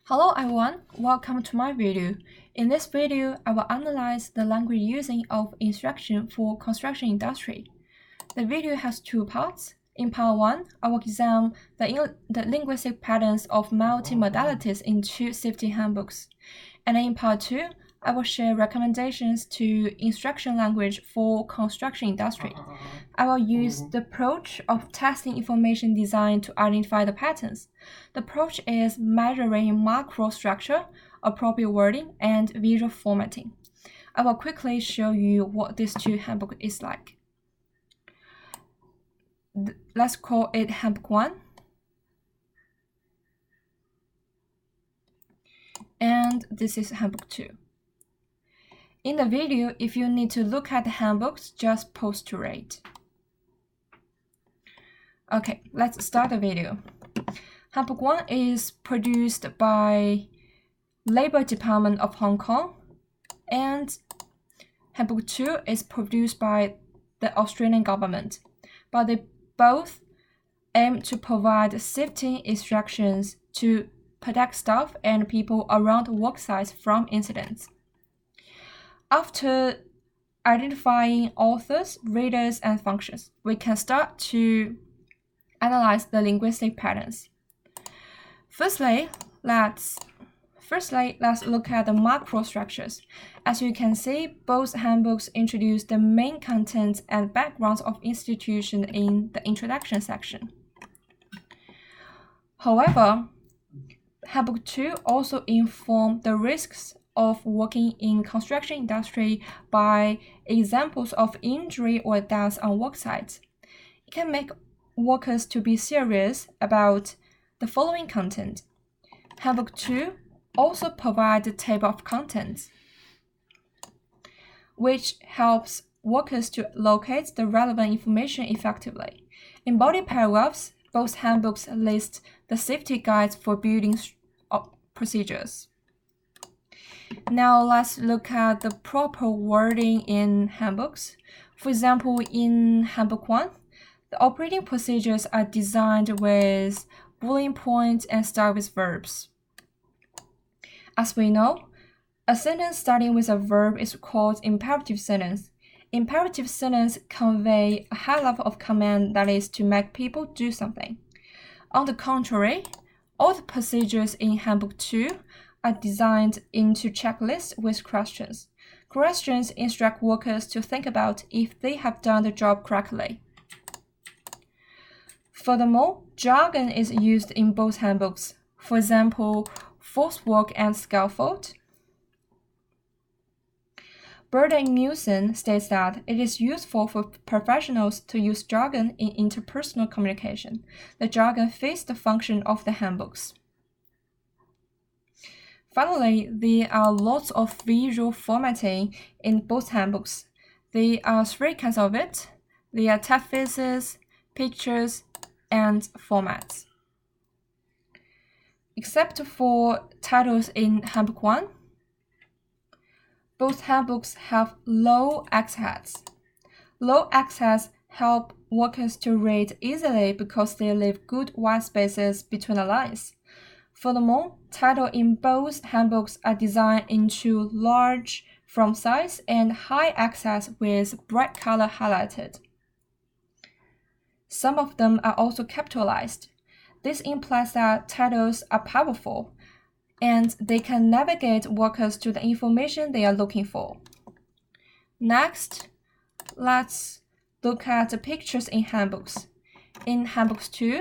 Hello everyone, welcome to my video. In this video, I will analyze the language using of instruction for construction industry. The video has two parts. In part 1, I will examine the linguistic patterns of multi-modalities in two safety handbooks. And in part 2, I will share recommendations to instruction language for construction industry. I will use the approach of testing information design to identify the patterns. The approach is measuring macro structure, appropriate wording, and visual formatting. I will quickly show you what this two handbook is like. Let's call it handbook 1. And this is handbook 2. In the video, if you need to look at the handbooks, just pause to rate. Okay, let's start the video. Handbook 1 is produced by Labor Department of Hong Kong, and Handbook 2 is produced by the Australian government, but they both aim to provide safety instructions to protect staff and people around the work sites from incidents. After identifying authors, readers, and functions, we can start to analyze the linguistic patterns. Firstly, let's look at the macro structures. As you can see, both handbooks introduce the main contents and backgrounds of institution in the introduction section. However, Handbook 2 also informs the risks of working in construction industry by examples of injury or death on work sites. It can make workers to be serious about the following content. Handbook 2 also provides a table of contents, which helps workers to locate the relevant information effectively. In body paragraphs, both handbooks list the safety guides for building procedures. Now let's look at the proper wording in handbooks. For example, in Handbook 1, the operating procedures are designed with bullet points and start with verbs. As we know, a sentence starting with a verb is called imperative sentence. Imperative sentence convey a high level of command that is to make people do something. On the contrary, all the procedures in Handbook 2 are designed into checklists with questions. Questions instruct workers to think about if they have done the job correctly. Furthermore, jargon is used in both handbooks. For example, forced work and scaffold. Burden-Musen states that it is useful for professionals to use jargon in interpersonal communication. The jargon fits the function of the handbooks. Finally, there are lots of visual formatting in both handbooks. There are 3 kinds of it. There are typefaces, pictures, and formats. Except for titles in Handbook 1, both handbooks have low access. Low access help workers to read easily because they leave good white spaces between the lines. Furthermore, titles in both handbooks are designed into large font size and high access with bright color highlighted. Some of them are also capitalized. This implies that titles are powerful, and they can navigate workers to the information they are looking for. Next, let's look at the pictures in handbooks. In Handbooks 2,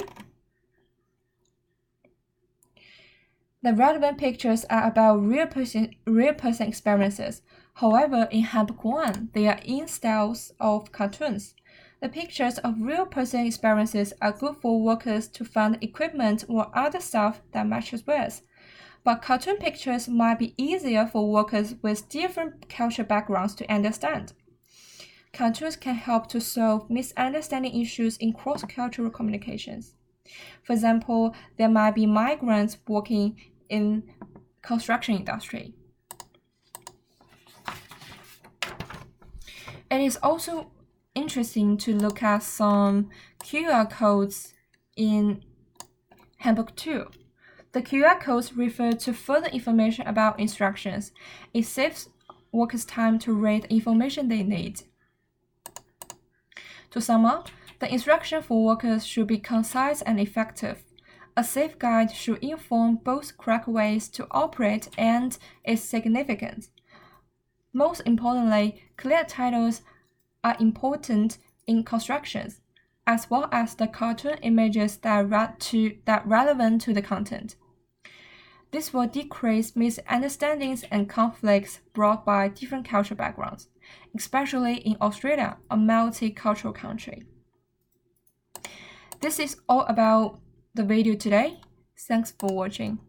the relevant pictures are about real person experiences. However, in Handbook 1, they are in styles of cartoons. The pictures of real person experiences are good for workers to find equipment or other stuff that matches with. But cartoon pictures might be easier for workers with different cultural backgrounds to understand. Cartoons can help to solve misunderstanding issues in cross-cultural communications. For example, there might be migrants working in construction industry. It is also interesting to look at some QR codes in Handbook 2. The QR codes refer to further information about instructions. It saves workers time to read the information they need. To sum up, the instruction for workers should be concise and effective. A safe guide should inform both correct ways to operate and its significance. Most importantly, clear titles are important in constructions, as well as the cartoon images that relevant to the content. This will decrease misunderstandings and conflicts brought by different cultural backgrounds, especially in Australia, a multicultural country. This is all about the video today. Thanks for watching.